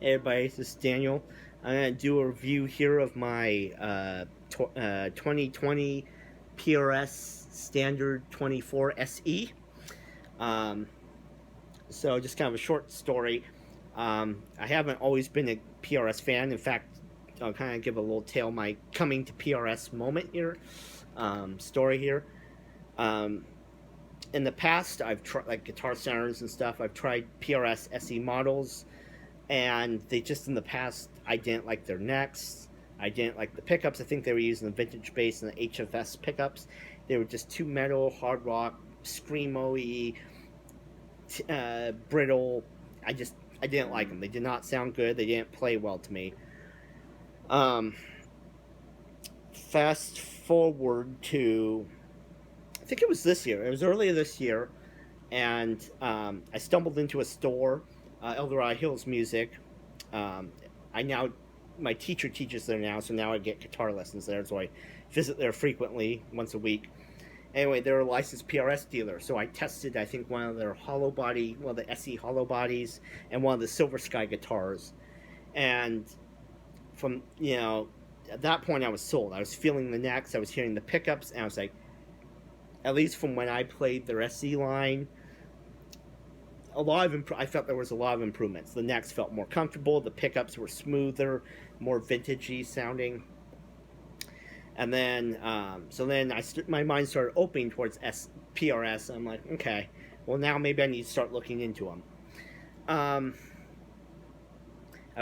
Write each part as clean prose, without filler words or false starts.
Hey everybody, this is Daniel. I'm going to do a review here of my 2020 PRS Standard 24 SE. Um, so just kind of a short story. I haven't always been a PRS fan. In fact, I'll kind of give a little tale my coming to PRS moment here, story here. Um, in the past, I've tried like Guitar Centers and stuff. I've tried PRS SE models, and they just in the past I didn't like their necks. I didn't like the pickups. I think they were using the vintage bass and the HFS pickups. They were just too metal, hard rock, screamo-y, brittle. I didn't like them. They did not sound good. They didn't play well to me. Um, Fast forward to, I think it was this year. It was earlier this year, and I stumbled into a store, Eldorado Hills Music. Um, I now, my teacher teaches there now, so now I get guitar lessons there. So I visit there frequently, once a week. Anyway, they're a licensed PRS dealer, so I tested, I think, one of their hollow body, one of the SE hollow bodies, and one of the Silver Sky guitars. And from, at that point I was sold. I was feeling the necks, I was hearing the pickups, and I was like, at least from when I played their SE line, I felt there was a lot of improvements. The necks felt more comfortable, the pickups were smoother, more vintagey sounding. And then, my mind started opening towards PRS. I'm like, okay, well now maybe I need to start looking into them. I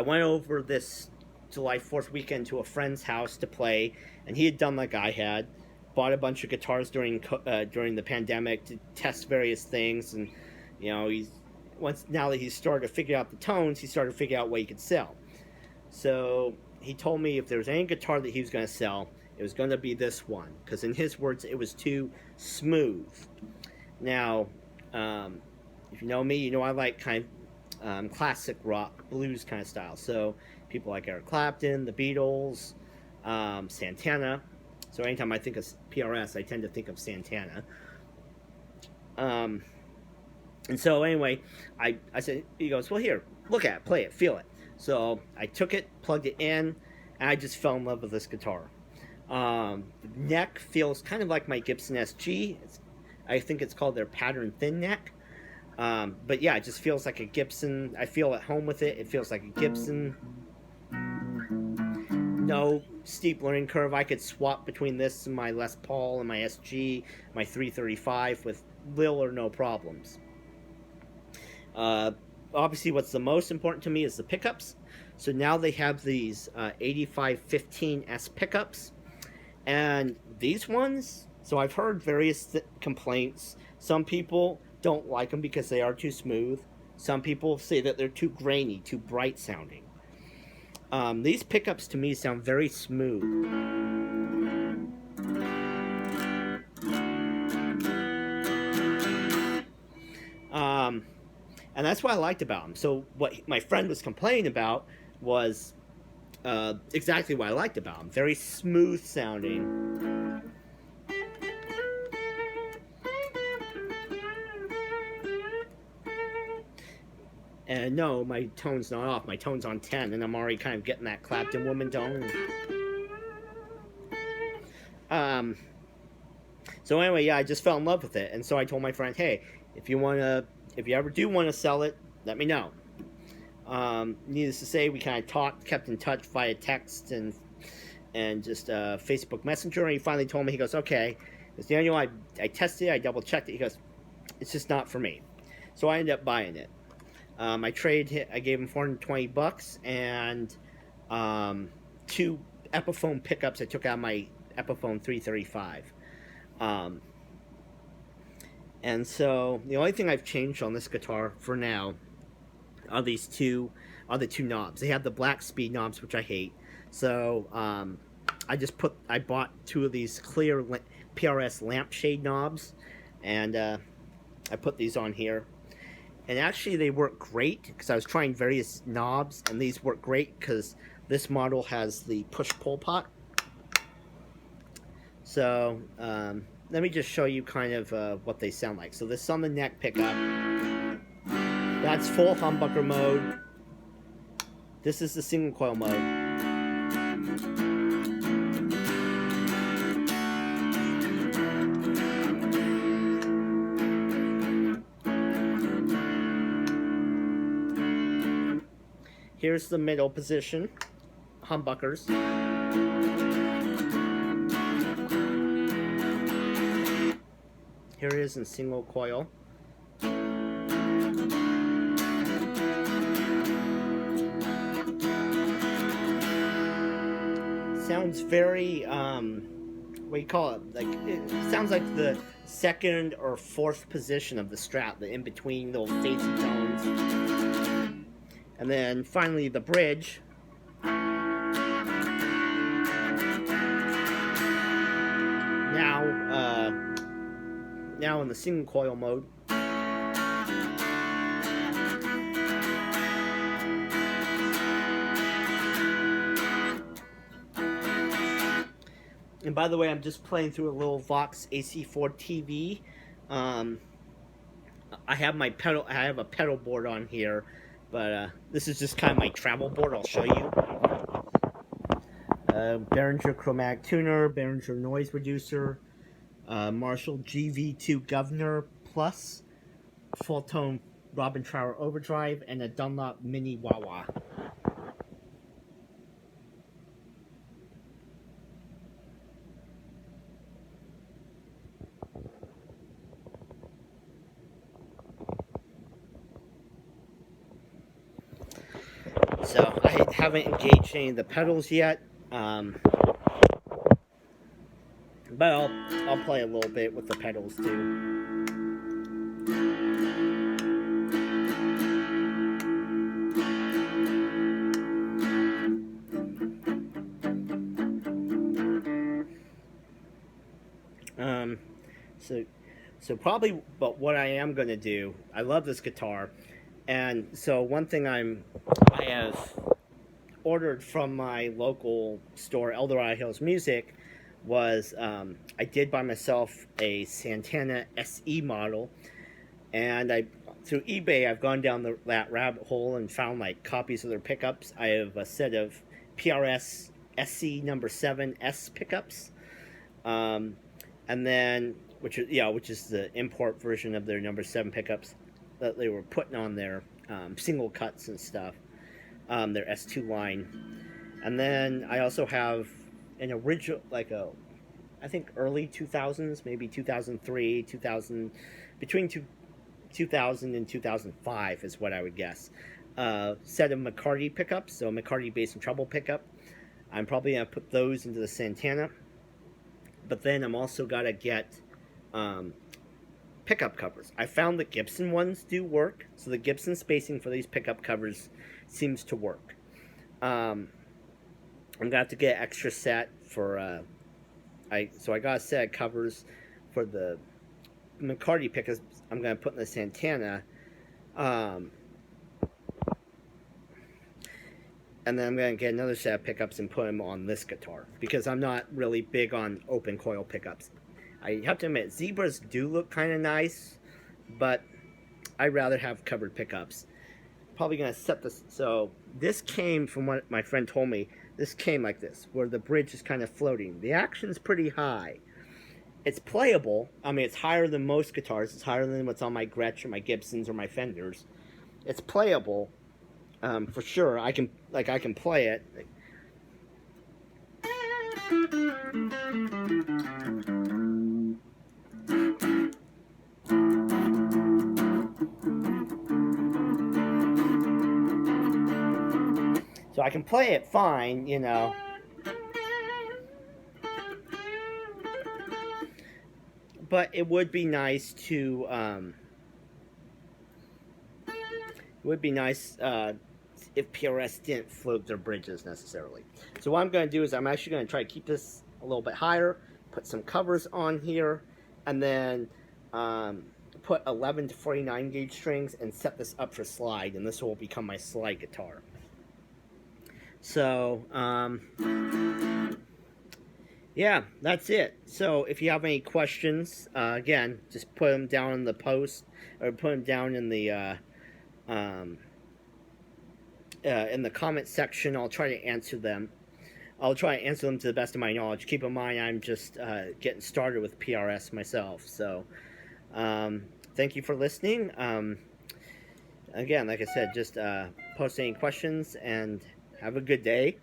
went over this July 4th weekend to a friend's house to play, and he had done like I had, bought a bunch of guitars during the pandemic to test various things, and now that he's started to figure out the tones, he started to figure out what he could sell. So he told me if there was any guitar that he was going to sell, it was going to be this one, because in his words, it was too smooth. Now, if you know me, you know I like kind of classic rock, blues kind of style. So people like Eric Clapton, the Beatles, Santana. So anytime I think of PRS, I tend to think of Santana. And so anyway, I said, he goes, well, here, look at it, play it, feel it. So I took it, plugged it in, and I just fell in love with this guitar. The neck feels kind of like my Gibson SG. I think it's called their pattern thin neck. But yeah, it just feels like a Gibson. I feel at home with it. It feels like a Gibson. No steep learning curve. I could swap between this and my Les Paul and my SG, my 335 with little or no problems. Obviously, what's the most important to me is the pickups. So now they have these 8515S pickups. And these ones, so I've heard various complaints. Some people don't like them because they are too smooth. Some people say that they're too grainy, too bright sounding. These pickups to me sound very smooth. And that's what I liked about them. So what my friend was complaining about was exactly what I liked about them. Very smooth sounding. And no, my tone's not off. My tone's on 10, and I'm already kind of getting that Clapton woman tone. So anyway, yeah, I just fell in love with it. And so I told my friend, hey, if you ever do want to sell it, let me know. Needless to say, we kind of kept in touch via text and just Facebook Messenger. And he finally told me, he goes, okay, Daniel, I tested it, I double checked it. He goes, it's just not for me. So I ended up buying it. I gave him $420 and 2 Epiphone pickups I took out of my Epiphone 335. And so the only thing I've changed on this guitar for now are the two knobs. They have the black speed knobs, which I hate. So I bought 2 of these clear PRS lampshade knobs, and I put these on here. And actually they work great, because I was trying various knobs, and these work great because this model has the push-pull pot. So let me just show you kind of what they sound like. So this is on the neck pickup. That's full humbucker mode. This is the single coil mode. Here's the middle position, humbuckers. Here it is in single coil. Sounds very, what do you call it? Like, it sounds like the second or fourth position of the Strat, the in-between little phasey tones. And then finally the bridge. Now in the single coil mode. And by the way, I'm just playing through a little Vox AC4 TV. I have a pedal board on here, but this is just kind of my travel board. I'll show you. Behringer chromatic tuner, Behringer noise reducer, Marshall GV2 Governor Plus, full tone Robin Trower overdrive, and a Dunlop mini wah-wah. So I haven't engaged any of the pedals yet, but I'll play a little bit with the pedals too. So probably, but what I am going to do, I love this guitar, and so one thing I have ordered from my local store, Eldorado Hills Music, was I did buy myself a Santana SE model, and through eBay I've gone down that rabbit hole and found like copies of their pickups. I have a set of PRS SC number 7 S pickups, and then which is the import version of their number 7 pickups that they were putting on their single cuts and stuff, their S2 line. And then I also have an original, I think early 2000s, maybe 2003, 2000, between 2000 and 2005 is what I would guess. Set of McCarty pickups, so McCarty bass and treble pickup. I'm probably going to put those into the Santana. But then I'm also got to get pickup covers. I found the Gibson ones do work, so the Gibson spacing for these pickup covers seems to work. I'm gonna have to get an extra set for so I got a set of covers for the McCarty pickups. I'm gonna put in the Santana, and then I'm gonna get another set of pickups and put them on this guitar because I'm not really big on open coil pickups. I have to admit, Zebras do look kind of nice, but I'd rather have covered pickups. Probably going to set this. So this came from what my friend told me. This came like this, where the bridge is kind of floating. The action's pretty high. It's playable. I mean, it's higher than most guitars. It's higher than what's on my Gretsch or my Gibsons or my Fenders. It's playable, for sure. I can play it. So I can play it fine, you know. But it would be nice to, if PRS didn't float their bridges necessarily. So what I'm going to do is I'm actually going to try to keep this a little bit higher, put some covers on here, and then put 11 to 49 gauge strings and set this up for slide, and this will become my slide guitar. So, yeah, that's it. So if you have any questions, again, just put them down in the post, or put them down in the in the comment section. I'll try to answer them. I'll try to answer them to the best of my knowledge. Keep in mind, I'm just getting started with PRS myself. So, thank you for listening. Again, like I said, just post any questions and have a good day.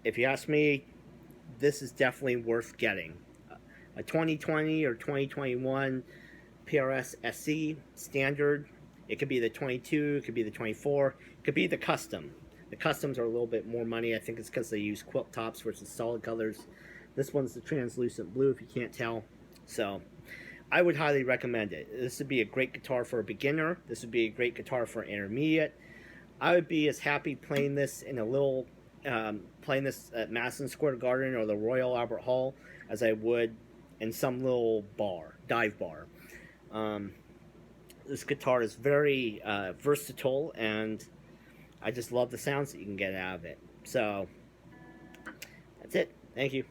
If you ask me, this is definitely worth getting. A 2020 or 2021 PRS SE Standard. It could be the 22, it could be the 24, it could be the custom. The customs are a little bit more money. I think it's because they use quilt tops versus solid colors. This one's the translucent blue, if you can't tell. So, I would highly recommend it. This would be a great guitar for a beginner. This would be a great guitar for an intermediate. I would be as happy playing this in a little, playing this at Madison Square Garden or the Royal Albert Hall as I would in some little bar, dive bar. This guitar is very versatile, and I just love the sounds that you can get out of it. So, that's it. Thank you.